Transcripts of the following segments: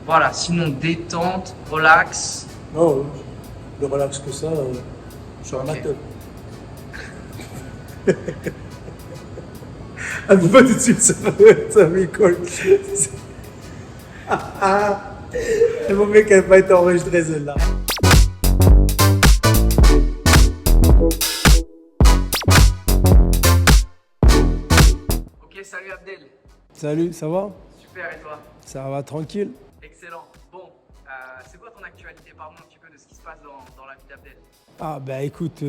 Voilà, sinon détente, relax. Non, le relax que ça, je suis amateur. Ah, pas tout de suite, ça m'école. Le mauvais qu'elle n'a pas été enregistrée celle-là. Ok, salut Abdel. Salut, ça va? Super, et toi? Ça va tranquille? Excellent. Bon, c'est quoi ton actualité? Parle-moi un petit peu de ce qui se passe dans la vie d'Abdel. Ah bah écoute,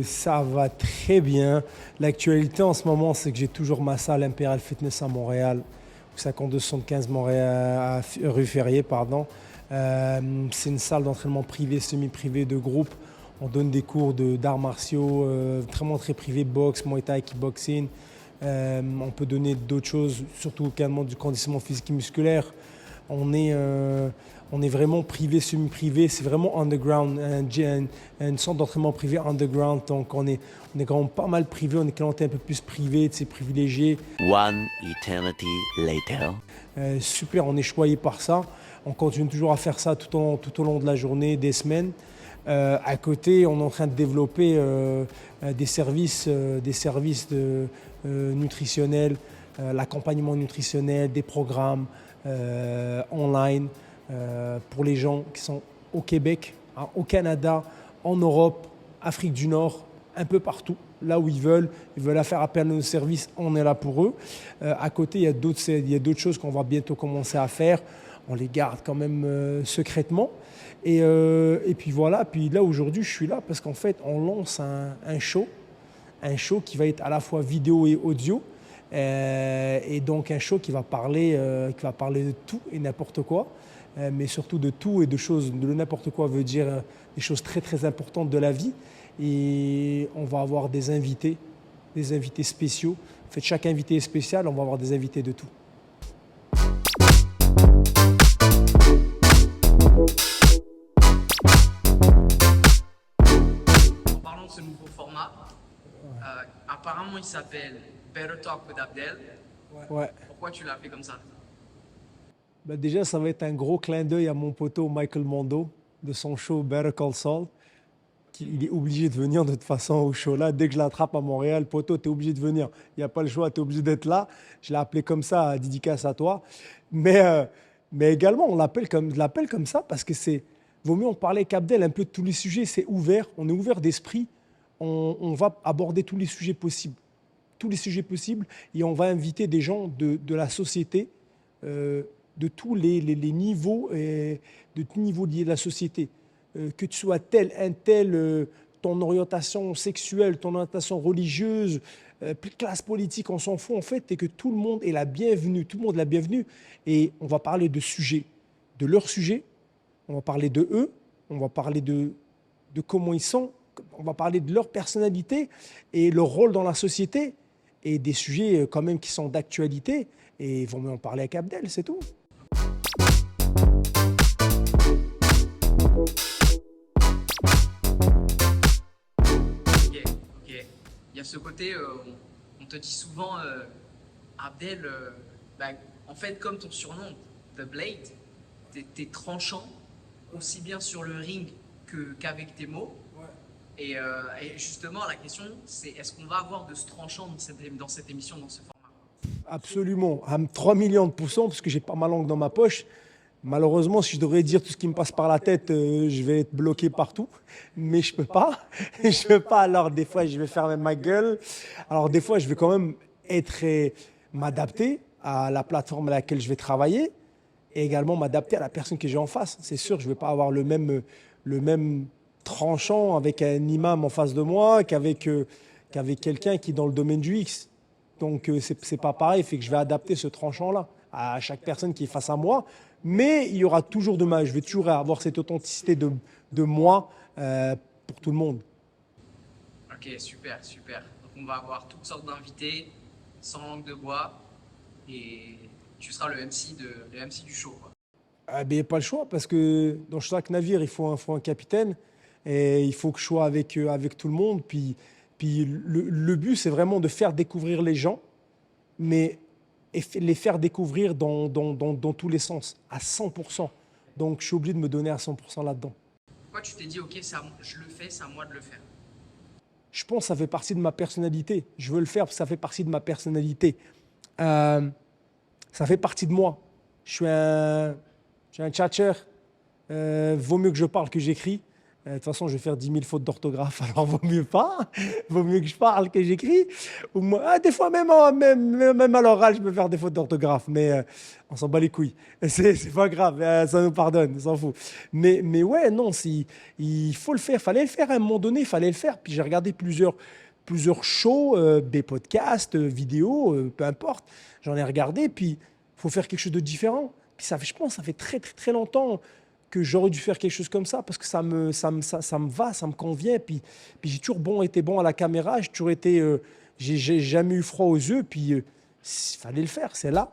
ça va très bien. L'actualité en ce moment, c'est que j'ai toujours ma salle Imperial Fitness à Montréal, au 5275 Montréal, rue Ferrier, pardon. C'est une salle d'entraînement privée, semi-privée de groupe. On donne des cours d'arts martiaux, vraiment très privés, boxe, muay thai, kickboxing. On peut donner d'autres choses, surtout également du conditionnement physique et musculaire. On est, on est vraiment privé, semi-privé, c'est vraiment underground, un centre d'entraînement privé underground. Donc on est quand même pas mal privé, on est clientèle un peu plus privé, c'est privilégié. One eternity later. Super, on est choyé par ça. On continue toujours à faire ça tout au long de la journée, des semaines. À côté, on est en train de développer des services nutritionnels, l'accompagnement nutritionnel, des programmes online pour les gens qui sont au Québec, hein, au Canada, en Europe, Afrique du Nord, un peu partout, là où ils veulent faire appel à nos services, on est là pour eux. À côté, il y a d'autres choses qu'on va bientôt commencer à faire. On les garde quand même secrètement. Et puis voilà, puis là aujourd'hui je suis là parce qu'en fait on lance un show qui va être à la fois vidéo et audio. Et donc un show qui va parler de tout et n'importe quoi, mais surtout de tout et de n'importe quoi veut dire des choses très très importantes de la vie. Et on va avoir des invités spéciaux. En fait, chaque invité est spécial, on va avoir des invités de tout. En parlant de ce nouveau format, apparemment il s'appelle Better Talk with Abdel. Ouais. Pourquoi tu l'as fait comme ça? Bah déjà, ça va être un gros clin d'œil à mon poteau Michael Mondo de son show Better Call Saul. Il est obligé de venir de toute façon au show là. Dès que je l'attrape à Montréal, poteau, tu es obligé de venir. Il n'y a pas le choix, tu es obligé d'être là. Je l'ai appelé comme ça, dédicace à toi. Mais également, je l'appelle comme ça parce que vaut mieux en parler avec Abdel un peu de tous les sujets. C'est ouvert, on est ouvert d'esprit. On va aborder tous les sujets possibles. Tous les sujets possibles. Et on va inviter des gens de la société, de tous les niveaux, de tous niveaux liés de la société. Que tu sois un tel, ton orientation sexuelle, ton orientation religieuse, classe politique, on s'en fout en fait, et que tout le monde est la bienvenue, tout le monde est la bienvenue. Et on va parler de sujets, de leurs sujets, on va parler de eux, on va parler de comment ils sont, on va parler de leur personnalité et leur rôle dans la société, et des sujets quand même qui sont d'actualité, et ils vont en parler avec Abdel, c'est tout. Ok. Il y a ce côté, on te dit souvent, Abdel, en fait, comme ton surnom, The Blade, t'es tranchant, aussi bien sur le ring qu'avec tes mots. Ouais. Et justement, la question, c'est est-ce qu'on va avoir de ce tranchant dans cette émission, dans ce format? Absolument, à 3 millions de pourcents, parce que j'ai pas ma langue dans ma poche. Malheureusement, si je devrais dire tout ce qui me passe par la tête, je vais être bloqué partout. Mais je peux pas. Je peux pas. Alors, des fois, je vais fermer ma gueule. Alors, des fois, je vais quand même m'adapter à la plateforme à laquelle je vais travailler et également m'adapter à la personne que j'ai en face. C'est sûr, je vais pas avoir le même tranchant avec un imam en face de moi qu'avec quelqu'un qui est dans le domaine du X. Donc, c'est pas pareil. Fait que je vais adapter ce tranchant-là à chaque personne qui est face à moi. Mais il y aura toujours je vais toujours avoir cette authenticité de moi pour tout le monde. Ok, super. Donc on va avoir toutes sortes d'invités, sans langue de bois, et tu seras le MC du show, quoi. Ah, ben, il n'y a pas le choix parce que dans chaque navire, il faut un capitaine et il faut que je sois avec tout le monde. Puis le but, c'est vraiment de faire découvrir les gens, mais et les faire découvrir dans tous les sens, à 100%. Donc, je suis obligé de me donner à 100% là-dedans. Pourquoi tu t'es dit, ok, je le fais, c'est à moi de le faire? Je pense que ça fait partie de ma personnalité. Je veux le faire parce que ça fait partie de ma personnalité. Ça fait partie de moi. Je suis un tchatcher. Vaut mieux que je parle que j'écris. De toute façon, je vais faire 10 000 fautes d'orthographe, alors vaut mieux pas. Vaut mieux que je parle que j'écris. Des fois, même à l'oral, je peux faire des fautes d'orthographe, mais on s'en bat les couilles. C'est pas grave, ça nous pardonne, on s'en fout. Mais ouais, non, il faut le faire. Il fallait le faire à un moment donné, il fallait le faire. Puis j'ai regardé plusieurs shows, des podcasts, vidéos, peu importe. J'en ai regardé, puis il faut faire quelque chose de différent. Puis je pense que ça fait très, très, très longtemps que j'aurais dû faire quelque chose comme ça parce que ça me va, ça me convient. Puis j'ai toujours été bon à la caméra, j'ai jamais eu froid aux yeux. Puis il fallait le faire, c'est là.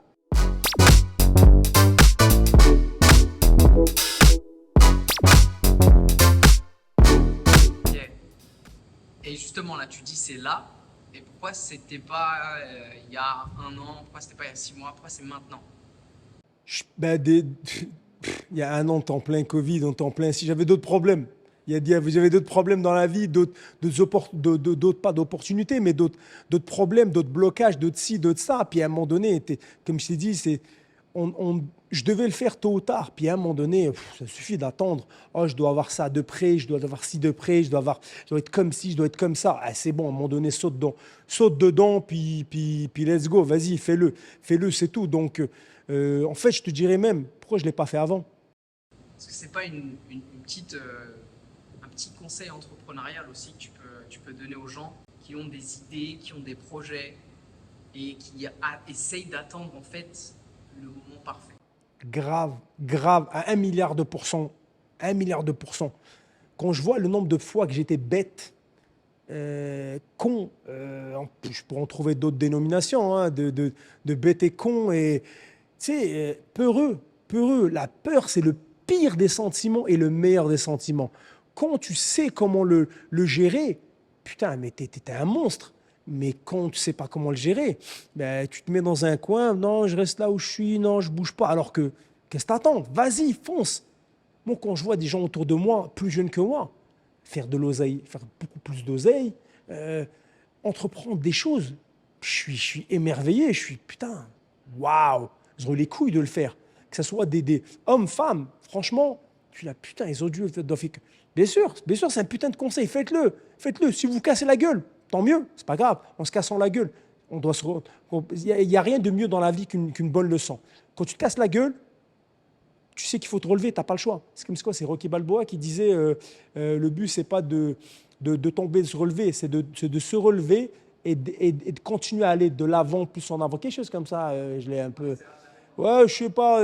Ok. Et justement, là, tu dis c'est là. Et pourquoi c'était pas il y a 1 an? Pourquoi c'était pas il y a 6 mois? Pourquoi c'est maintenant? Il y a 1 an, on était en plein Covid, on était en plein. Si j'avais d'autres problèmes, j'avais d'autres problèmes dans la vie, pas d'opportunités, mais d'autres problèmes, d'autres blocages, d'autres ci, d'autres ça. Puis à un moment donné, comme je t'ai dit, je devais le faire tôt ou tard. Puis à un moment donné, ça suffit d'attendre. Oh, je dois avoir ça de près, je dois avoir ci de près, je dois être comme ci, je dois être comme ça. Ah, c'est bon, à un moment donné, saute dedans, puis let's go, vas-y, fais-le, c'est tout. Donc, en fait, je te dirais même, pourquoi je ne l'ai pas fait avant? Est-ce que c'est pas un petit conseil entrepreneurial aussi que tu peux donner aux gens qui ont des idées, qui ont des projets et qui essayent d'attendre en fait le moment parfait? Grave, à 1 milliard de pourcents. 1 milliard de pourcents. Quand je vois le nombre de fois que j'étais bête, con, je pourrais en trouver d'autres dénominations, hein, de bête et con, et tu sais, peureux. La peur, c'est le pire des sentiments et le meilleur des sentiments. Quand tu sais comment le gérer, putain, mais t'es un monstre. Mais quand tu sais pas comment le gérer, ben, tu te mets dans un coin, non, je reste là où je suis, non, je bouge pas. Alors que, qu'est-ce que t'attends? Vas-y, fonce. Moi, quand je vois des gens autour de moi, plus jeunes que moi, faire de l'oseille, faire beaucoup plus d'oseille, entreprendre des choses, je suis émerveillé, je suis, putain, waouh, ils ont eu les couilles de le faire. Que ce soit des hommes, femmes, franchement, tu dis, putain, ils ont dû le faire. Bien sûr, c'est un putain de conseil, faites-le. Si vous vous cassez la gueule, tant mieux, c'est pas grave, en se cassant la gueule. Il n'y a rien de mieux dans la vie qu'une bonne leçon. Quand tu te casses la gueule, tu sais qu'il faut te relever, tu n'as pas le choix. C'est comme quoi, c'est Rocky Balboa qui disait le but, c'est pas de tomber, de se relever, c'est de se relever et de continuer à aller de l'avant, plus en avant. Quelque chose comme ça, je l'ai un peu. Ouais, je sais pas,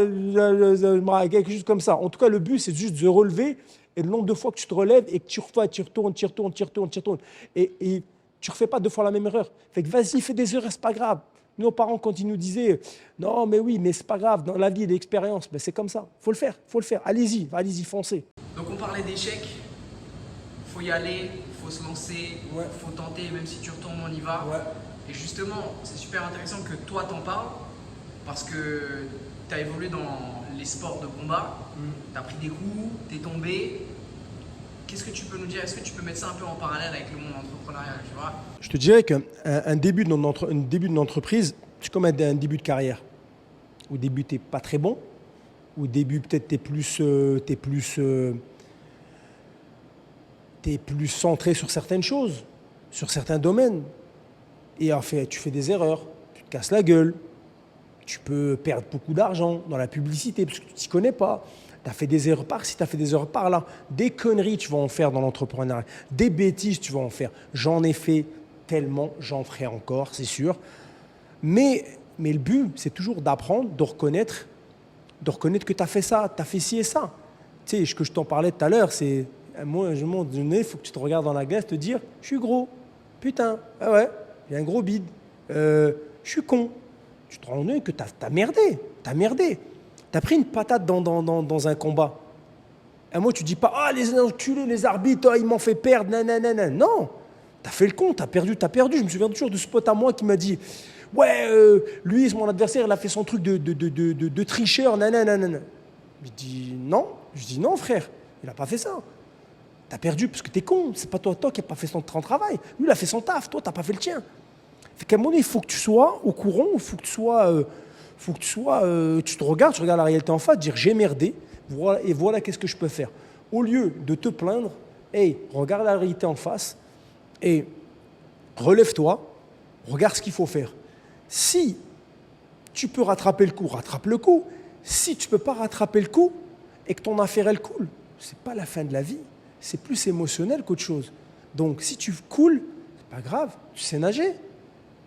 quelque chose comme ça. En tout cas, le but, c'est juste de se relever et le nombre de fois que tu te relèves et que tu retournes. Et tu ne refais pas 2 fois la même erreur. Fait que vas-y, fais des erreurs, c'est pas grave. Nos parents, quand ils nous disaient non, mais oui, mais c'est pas grave, dans la vie, il y a l'expérience, ben c'est comme ça. Faut le faire. Allez-y, foncez. Donc, on parlait d'échecs. Il faut y aller, il faut se lancer, il faut tenter, même si tu retombes, on y va. Ouais. Et justement, c'est super intéressant que toi t'en parles parce que tu as évolué dans les sports de combat, tu as pris des coups, tu es tombé. Qu'est-ce que tu peux nous dire? Est-ce que tu peux mettre ça un peu en parallèle avec le monde entrepreneurial, tu vois? Je te dirais qu'un début d'une entreprise, c'est comme un début de carrière. Au début, tu n'es pas très bon. Au début, peut-être tu es plus centré sur certaines choses, sur certains domaines. Et en fait, tu fais des erreurs, tu te casses la gueule, tu peux perdre beaucoup d'argent dans la publicité parce que tu ne t'y connais pas. Tu as fait des erreurs par-ci, tu as fait des erreurs par-là. Des conneries, tu vas en faire dans l'entrepreneuriat. Des bêtises, tu vas en faire. J'en ai fait tellement, j'en ferai encore, c'est sûr. Mais le but, c'est toujours d'apprendre, de reconnaître que tu as fait ça, tu as fait ci et ça. Tu sais, ce que je t'en parlais tout à l'heure, c'est moi, il faut que tu te regardes dans la glace et te dire « Je suis gros. Putain, ah ouais, j'ai un gros bide. Je suis con. » Tu te rends compte que tu as merdé. Tu as pris une patate dans un combat. Et moi, tu ne dis pas « Ah, les enculés, les arbitres, ils m'ont fait perdre. » Non, tu as fait le con, tu as perdu. Je me souviens toujours de ce pote à moi qui m'a dit « Ouais, lui, c'est mon adversaire, il a fait son truc de tricheur, nanana. Je dis non, frère, il n'a pas fait ça. T'as perdu parce que t'es con, c'est pas toi qui n'as pas fait ton travail. Lui, il a fait son taf, toi, t'as pas fait le tien. Fait qu'à un moment donné, il faut que tu sois au courant, il faut que tu te regardes la réalité en face, dire j'ai merdé, voilà, et voilà qu'est-ce que je peux faire. Au lieu de te plaindre, hey, regarde la réalité en face et relève-toi, regarde ce qu'il faut faire. Si tu peux rattraper le coup, rattrape le coup. Si tu ne peux pas rattraper le coup et que ton affaire elle coule, ce n'est pas la fin de la vie, c'est plus émotionnel qu'autre chose. Donc si tu coules, c'est pas grave, tu sais nager.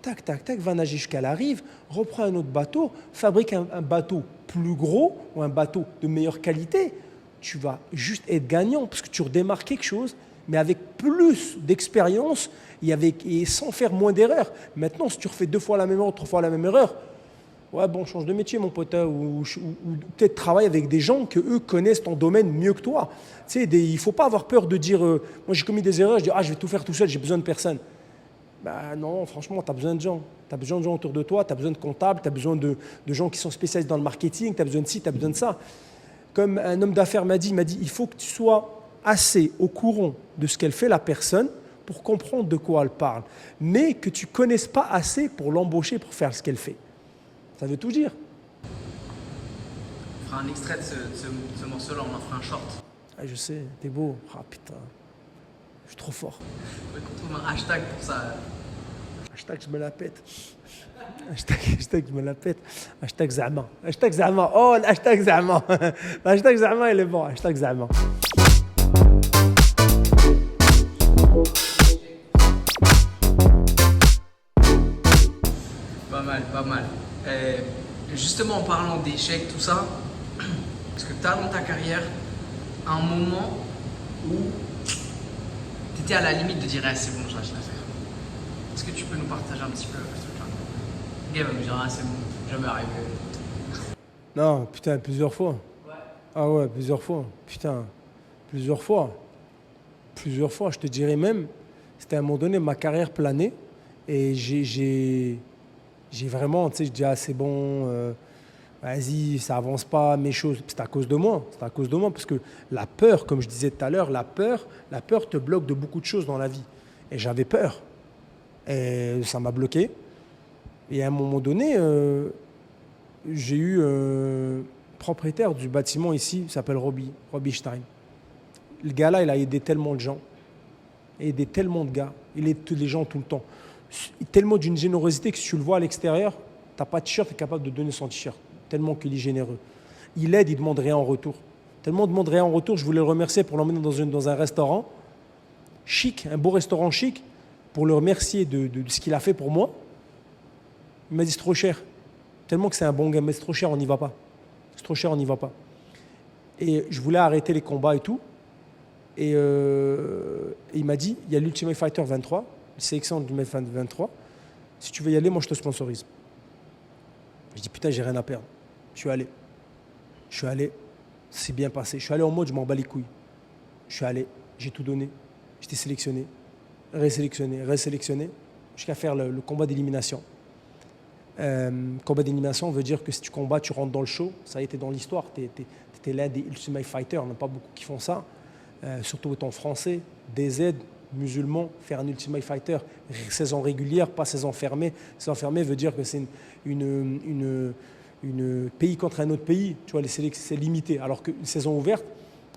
Tac, tac, tac, va nager jusqu'à la rive, reprends un autre bateau, fabrique un bateau plus gros ou un bateau de meilleure qualité. Tu vas juste être gagnant parce que tu redémarres quelque chose, mais avec plus d'expérience et sans faire moins d'erreurs. Maintenant, si tu refais 2 fois la même erreur, 3 fois la même erreur, ouais, bon, change de métier, mon pote, ou peut-être travaille avec des gens que eux connaissent ton domaine mieux que toi. Tu sais, il ne faut pas avoir peur de dire, moi j'ai commis des erreurs, je dis, je vais tout faire tout seul, j'ai besoin de personne. Ben non, franchement, tu as besoin de gens. Tu as besoin de gens autour de toi, tu as besoin de comptables, tu as besoin de gens qui sont spécialisés dans le marketing, tu as besoin de ci, tu as besoin de ça. Comme un homme d'affaires m'a dit, il faut que tu sois assez au courant de ce qu'elle fait la personne pour comprendre de quoi elle parle, mais que tu ne connaisses pas assez pour l'embaucher pour faire ce qu'elle fait. Ça veut tout dire. On fera un extrait de ce morceau-là, on en fera un short. Ah, je sais, t'es beau. Ah putain, je suis trop fort. Il faudrait qu'on trouve un hashtag pour ça. Hashtag je me la pète. Hashtag je me la pète. Hashtag Zama. Hashtag Zama. Oh, hashtag Zama. Hashtag Zama, il est bon. Hashtag Zama. Pas mal. Justement, en parlant d'échecs, tout ça, est-ce que tu as dans ta carrière un moment où tu étais à la limite de dire c'est bon, je lâche l'affaire? Est-ce que tu peux nous partager un petit peu ce truc-là? Le gars va me dire c'est bon, jamais arrivé. Non, putain, plusieurs fois. Ouais. Ah ouais, plusieurs fois. Putain, plusieurs fois. Plusieurs fois, je te dirais même, c'était à un moment donné, ma carrière planait et j'ai vraiment, tu sais, je dis c'est bon, vas-y, ça avance pas, mes choses. C'est à cause de moi. C'est à cause de moi parce que la peur, comme je disais tout à l'heure, la peur te bloque de beaucoup de choses dans la vie. Et j'avais peur. Et ça m'a bloqué. Et à un moment donné, j'ai eu propriétaire du bâtiment ici, il s'appelle Robbie Stein. Le gars-là, il a aidé tellement de gens, aidé tellement de gars, il aide tous les gens tout le temps. Tellement d'une générosité que si tu le vois à l'extérieur, tu n'as pas de t-shirt, tu es capable de donner son t-shirt. Tellement qu'il est généreux. Il aide, il ne demande rien en retour. Tellement il ne demande rien en retour, je voulais le remercier pour l'emmener dans un restaurant chic, un beau restaurant chic, pour le remercier de ce qu'il a fait pour moi. Il m'a dit c'est trop cher. Tellement que c'est un bon gars, mais c'est trop cher, on n'y va pas. C'est trop cher, on n'y va pas. Et je voulais arrêter les combats et tout. Et il m'a dit, il y a l'Ultimate Fighter 23, une sélection du Ultimate 23. Si tu veux y aller, moi je te sponsorise. Je dis putain, j'ai rien à perdre. Je suis allé, c'est bien passé. Je suis allé en mode, je m'en bats les couilles. Je suis allé, j'ai tout donné. J'étais sélectionné, résélectionné, jusqu'à faire le combat d'élimination. Combat d'élimination veut dire que si tu combats, tu rentres dans le show. Ça a été dans l'histoire. Tu étais l'un des Ultimate Fighters. Il n'y en a pas beaucoup qui font ça. Surtout étant français, DZ, musulman, faire un Ultimate Fighter, saison régulière, pas saison fermée. Saison fermée veut dire que c'est une pays contre un autre pays. Tu vois, c'est limité. Alors qu'une saison ouverte,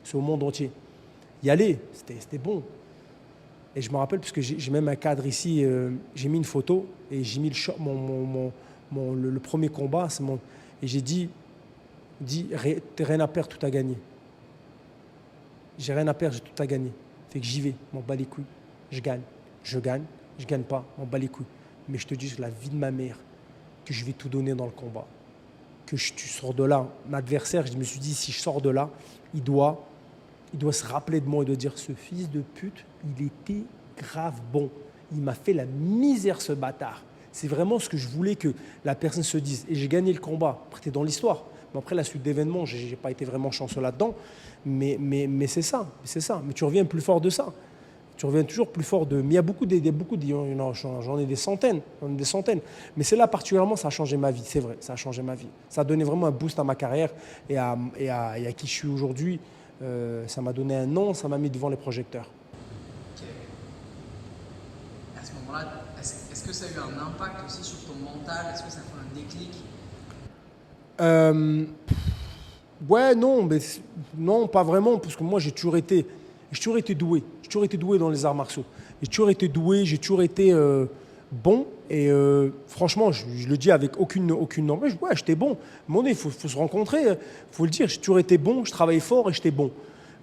c'est au monde entier. Y aller, c'était bon. Et je me rappelle, parce que j'ai même un cadre ici, j'ai mis une photo et j'ai mis le premier combat. Et j'ai dit, rien à perdre, tout à gagner. J'ai rien à perdre, j'ai tout à gagner. Fait que j'y vais, m'en bats les couilles. Je gagne pas, m'en bats les couilles. Mais je te dis, c'est la vie de ma mère que je vais tout donner dans le combat. Que tu sors de là. Mon adversaire, je me suis dit, si je sors de là, il doit se rappeler de moi et de dire, ce fils de pute, il était grave bon. Il m'a fait la misère, ce bâtard. C'est vraiment ce que je voulais que la personne se dise. Et j'ai gagné le combat. Après, t'es dans l'histoire. Mais après, la suite d'événements, je n'ai pas été vraiment chanceux là-dedans. Mais c'est ça. Mais tu reviens plus fort de ça. Tu reviens toujours plus fort de. Mais il y a beaucoup j'en ai des centaines, Mais celle-là particulièrement, ça a changé ma vie, c'est vrai, ça a changé ma vie. Ça a donné vraiment un boost à ma carrière et à qui je suis aujourd'hui. Ça m'a donné un nom, ça m'a mis devant les projecteurs. Ok. À ce moment-là, est-ce que ça a eu un impact aussi sur ton mental? Est-ce que ça fait un déclic? Ouais, non, mais non, pas vraiment, parce que moi j'ai toujours été doué. J'ai toujours été doué dans les arts martiaux. J'ai toujours été doué, j'ai toujours été bon. Et franchement, je le dis avec aucune norme. Ouais, j'étais bon. À un moment donné, il faut se rencontrer, il faut le dire. J'ai toujours été bon, je travaillais fort et j'étais bon.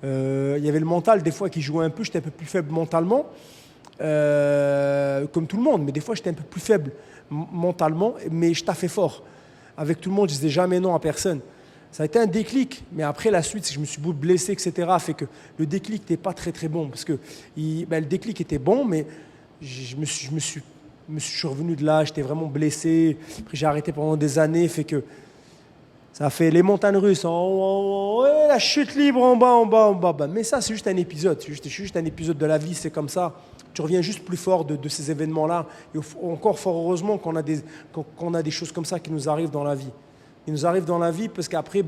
Il y avait le mental, des fois, qui jouait un peu. J'étais un peu plus faible mentalement, comme tout le monde. Mais des fois, j'étais un peu plus faible mentalement, mais je taffais fort. Avec tout le monde, je disais jamais non à personne. Ça a été un déclic, mais après la suite, je me suis blessé, etc. Fait que le déclic n'était pas très très bon parce que le déclic était bon, mais je suis revenu de là, j'étais vraiment blessé. Après j'ai arrêté pendant des années, fait que ça a fait les montagnes russes, la chute libre en bas. Mais ça, c'est juste un épisode, c'est juste un épisode de la vie, c'est comme ça. Tu reviens juste plus fort de ces événements-là. Et encore fort heureusement qu'on a des choses comme ça qui nous arrivent dans la vie. Ils nous arrivent dans la vie parce qu'après,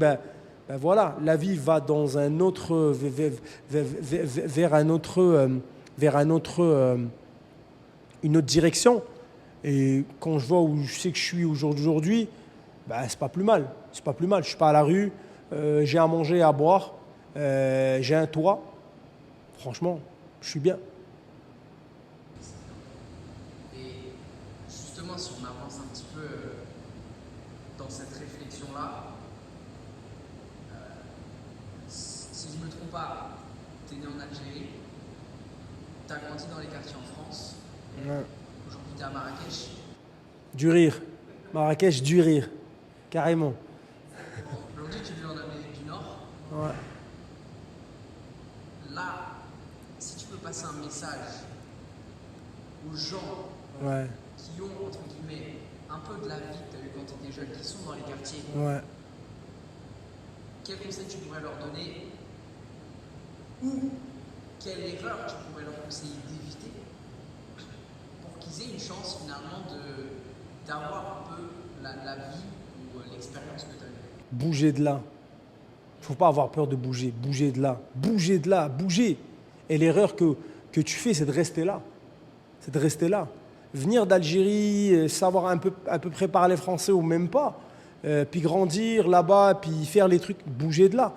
voilà, la vie va dans un autre, une autre direction. Et quand je vois où je sais que je suis aujourd'hui, c'est pas plus mal. C'est pas plus mal. Je suis pas à la rue, j'ai à manger, à boire, j'ai un toit. Franchement, je suis bien. Et justement, si on avance un petit peu dans cette réflexion-là, si je ne me trompe pas, tu es né en Algérie, tu as grandi dans les quartiers en France, Ouais. aujourd'hui tu es à Marrakech. Du rire. Marrakech, du rire. Carrément. Aujourd'hui tu vis en Amérique du Nord. Ouais. Là, si tu peux passer un message aux gens Ouais. qui ont, entre guillemets, un peu de la vie que tu as eu quand tu étais jeune, qui sont dans les quartiers, Ouais. quel conseil tu pourrais leur donner ou quelle erreur tu pourrais leur conseiller d'éviter pour qu'ils aient une chance finalement d'avoir un peu la vie ou l'expérience que tu as eue? Bouger de là. Il ne faut pas avoir peur de bouger. Bouger de là. Bouger de là. Bouger. Et l'erreur que tu fais, c'est de rester là. C'est de rester là. Venir d'Algérie, savoir à peu près parler français ou même pas, puis grandir là-bas, puis faire les trucs, bouger de là.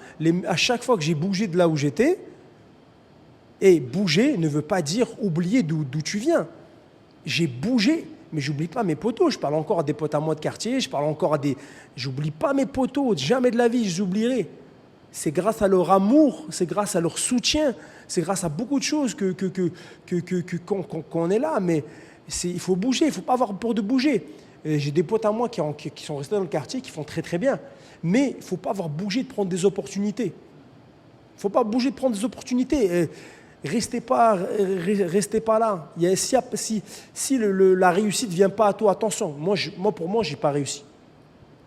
À chaque fois que j'ai bougé de là où j'étais, et bouger ne veut pas dire oublier d'où tu viens. J'ai bougé, mais j'oublie pas mes potos. Je parle encore à des potes à moi de quartier, j'oublie pas mes potos, jamais de la vie, je les oublierai. C'est grâce à leur amour, c'est grâce à leur soutien, c'est grâce à beaucoup de choses qu'on est là. Mais il faut bouger, il ne faut pas avoir peur de bouger. J'ai des potes à moi qui sont restés dans le quartier, qui font très très bien. Mais il ne faut pas avoir bougé de prendre des opportunités. Il ne faut pas bouger de prendre des opportunités. Restez pas là. Si la réussite ne vient pas à toi, attention. Pour moi, je n'ai pas réussi.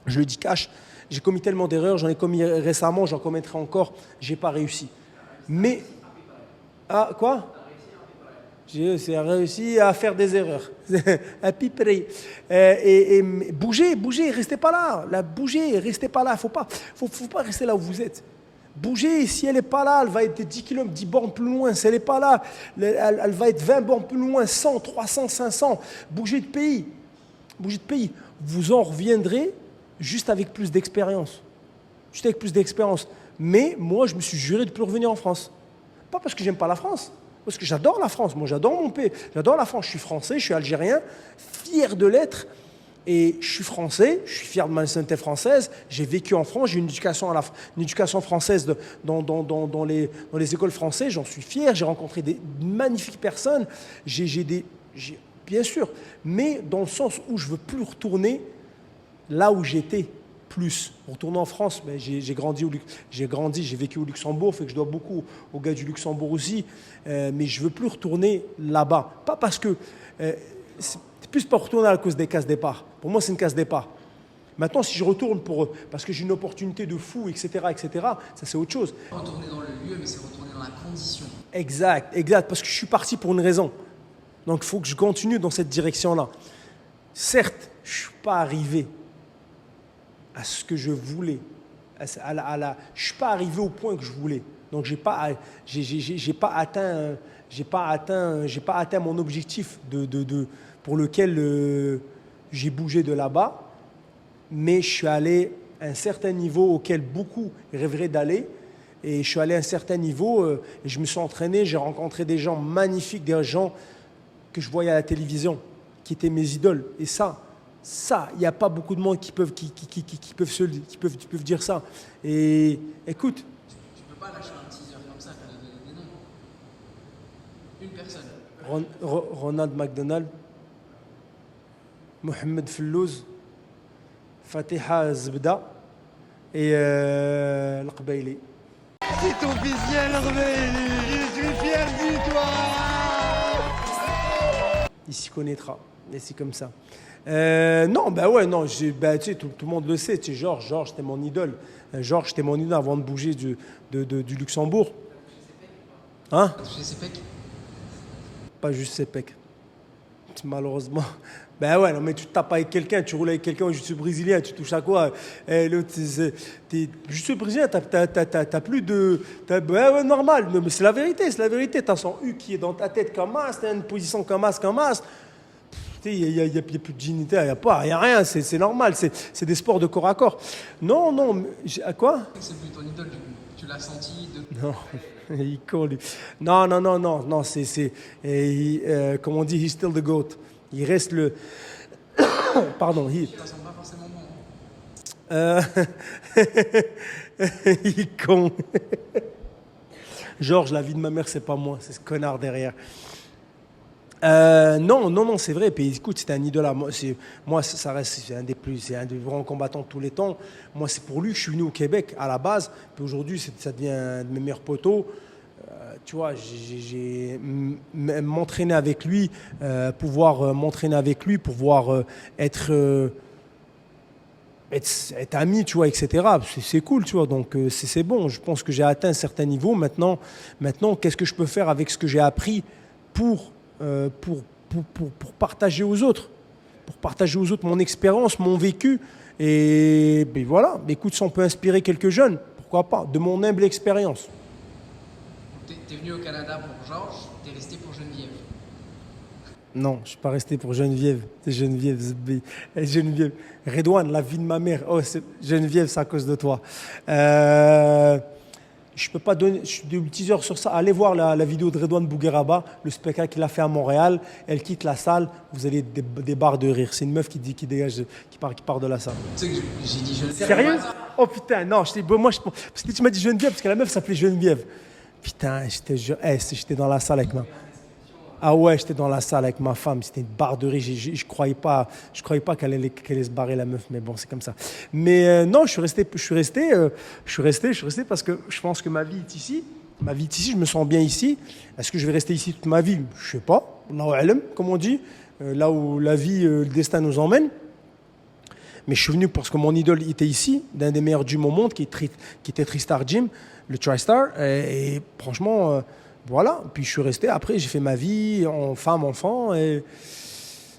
Je le dis cash. J'ai commis tellement d'erreurs, j'en ai commis récemment, j'en commettrai encore. Je n'ai pas réussi. Mais... Ah, quoi ? J'ai réussi à faire des erreurs. À piperer. Et bougez, restez pas là. Bougez, restez pas là. Faut pas rester là où vous êtes. Bougez, si elle n'est pas là, elle va être 10 km, 10 bornes plus loin. Si elle n'est pas là, elle va être 20 bornes plus loin, 100, 300, 500. Bougez de pays. Bougez de pays. Vous en reviendrez juste avec plus d'expérience. Juste avec plus d'expérience. Mais moi, je me suis juré de ne plus revenir en France. Pas parce que j'aime pas la France. Parce que j'adore la France, moi j'adore mon pays, j'adore la France, je suis français, je suis algérien, fier de l'être, et je suis français, je suis fier de ma nationalité française, j'ai vécu en France, j'ai une éducation française dans les écoles françaises, j'en suis fier, j'ai rencontré des magnifiques personnes, bien sûr, mais dans le sens où je ne veux plus retourner là où j'étais. Plus. Retourner en France, mais j'ai vécu au Luxembourg, fait que je dois beaucoup aux gars du Luxembourg aussi, mais je ne veux plus retourner là-bas. Pas parce que... c'est plus pas retourner à cause des cases départ. Pour moi, c'est une case départ. Maintenant, si je retourne parce que j'ai une opportunité de fou, etc., ça c'est autre chose. Retourner dans le lieu, mais c'est retourner dans la condition. Exact, parce que je suis parti pour une raison. Donc il faut que je continue dans cette direction-là. Certes, je ne suis pas arrivé à ce que je voulais. Je ne suis pas arrivé au point que je voulais. Donc j'ai pas atteint mon objectif pour lequel j'ai bougé de là-bas. Mais je suis allé à un certain niveau auquel beaucoup rêveraient d'aller. Et je suis allé à un certain niveau et je me suis entraîné. J'ai rencontré des gens magnifiques, des gens que je voyais à la télévision, qui étaient mes idoles. Et ça, il n'y a pas beaucoup de monde qui peuvent dire ça. Et écoute. Tu peux pas lâcher un teaser comme ça, tu donner des noms. Une personne. Ronald McDonald, Mohamed Fellouz, Fatiha Zbda et Al-Qbaili. C'est officiel, Qbaili, je suis fier de toi. Il s'y connaîtra, et c'est comme ça. Non, tu sais, tout le monde le sait. Tu sais, Georges, c'était mon idole. Georges, c'était mon idole avant de bouger du Luxembourg. Hein? Toucher ses pecs. Pas juste ses pecs. Malheureusement. Non, mais tu tapes avec quelqu'un, tu roules avec quelqu'un, je suis brésilien, tu touches à quoi? L'autre, je suis brésilien, t'as plus de. Normal, mais c'est la vérité. T'as son U qui est dans ta tête comme as, t'as une position comme as. Il n'y a plus de dignité, il n'y a rien, c'est normal, c'est des sports de corps à corps. Non, mais, à quoi? C'est plus ton idole, tu l'as senti Non, il court lui. Non, comme on dit, he's still the GOAT. Il reste le... Pardon, Ça sent pas forcément bon. il est con. Georges, la vie de ma mère, c'est pas moi, c'est ce connard derrière. Non, c'est vrai. Puis écoute, c'était un idole à moi. Ça reste, c'est un des grands combattants de tous les temps. Moi, c'est pour lui que je suis venu au Québec à la base. Puis aujourd'hui, ça devient un de mes meilleurs potos. Tu vois, m'entraîner avec lui, pouvoir être ami, tu vois, etc. C'est cool, tu vois. Donc c'est bon. Je pense que j'ai atteint un certain niveau. Maintenant, qu'est-ce que je peux faire avec ce que j'ai appris pour partager aux autres, mon expérience, mon vécu. Et voilà, écoute, si on peut inspirer quelques jeunes, pourquoi pas, de mon humble expérience. T'es venu au Canada pour Georges, t'es resté pour Geneviève. Non, je ne suis pas resté pour Geneviève. C'est Geneviève. Redouane, la vie de ma mère. Oh, Geneviève, c'est à cause de toi. Je ne peux pas donner du teaser sur ça. Allez voir la vidéo de Redouane Bougueraba, le spectacle qu'il a fait à Montréal. Elle quitte la salle, vous allez des barres de rire. C'est une meuf qui part de la salle. Tu sais que j'ai dit Geneviève. Sérieux? Oh putain, non, parce que tu m'as dit Geneviève, parce que la meuf s'appelait Geneviève. Putain, j'étais dans la salle avec j'étais dans la salle avec ma femme, c'était une barre de rire, je croyais pas qu'elle allait se barrer la meuf, mais bon, c'est comme ça. Mais non, je suis resté parce que je pense que ma vie est ici, je me sens bien ici. Est-ce que je vais rester ici toute ma vie? Je sais pas, comme on dit, là où la vie, le destin nous emmène. Mais je suis venu parce que mon idole était ici, d'un des meilleurs gyms au monde, qui était TriStar Gym, le TriStar, et franchement... Voilà, puis je suis resté. Après, j'ai fait ma vie en femme, enfant, et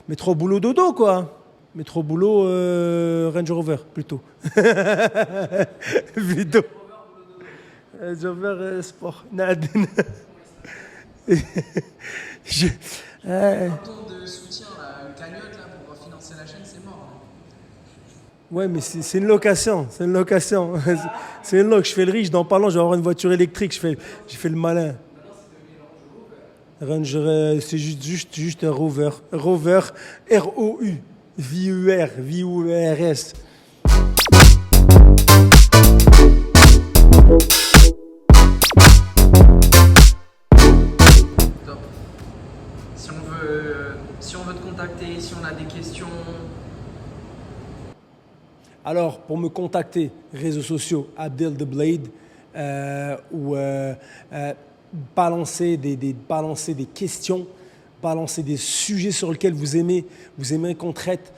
métro, boulot, dodo, quoi. Métro, boulot, Range Rover, plutôt. Plutôt. Range Rover, sport. Nadine. Un ton de soutien, une cagnotte là, pour financer la chaîne, c'est mort. Ouais, mais c'est une location. C'est une location. C'est une loc. Je fais le riche. Dans pas longtemps, je vais avoir une voiture électrique. Je fais le malin. Ranger, c'est juste un Rover. Rover, R-O-U. V-U-R, V-U-R-S. Top. Si on veut te contacter, si on a des questions... Alors, pour me contacter, réseaux sociaux, Abdel the Blade, ou balancer des questions, balancer des sujets sur lesquels vous aimez qu'on traite.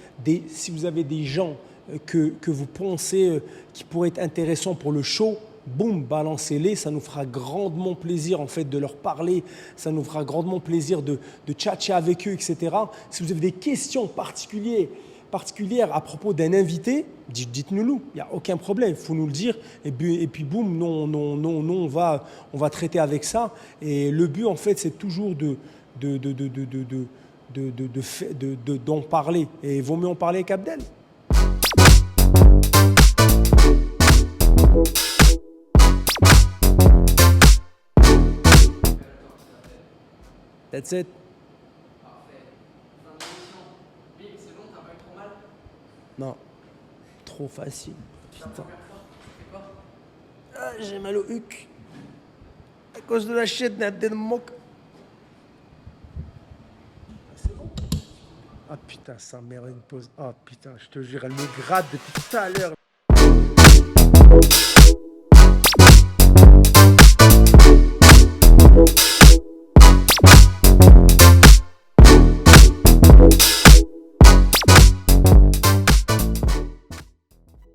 Si vous avez des gens que vous pensez qui pourraient être intéressants pour le show, boum, balancez-les, ça nous fera grandement plaisir en fait de leur parler, ça nous fera grandement plaisir de tchatcher avec eux, etc. Si vous avez des questions particulières à propos d'un invité, dites-nous-le, il n'y a aucun problème, il faut nous le dire, et puis boum, on va traiter avec ça. Et le but en fait c'est toujours d'en parler, et il vaut mieux en parler avec Abdel. That's it. Parfait. Fin de l'émission. Bim, c'est bon, t'as pas eu trop mal? Non, trop facile. La Putain. première fois, tu fais quoi? Ah, j'ai mal au huc. À cause de la shit, Abdel Mok. C'est bon? Ah putain, ça mérite une pause. Ah putain, je te jure, elle me gratte depuis tout à l'heure.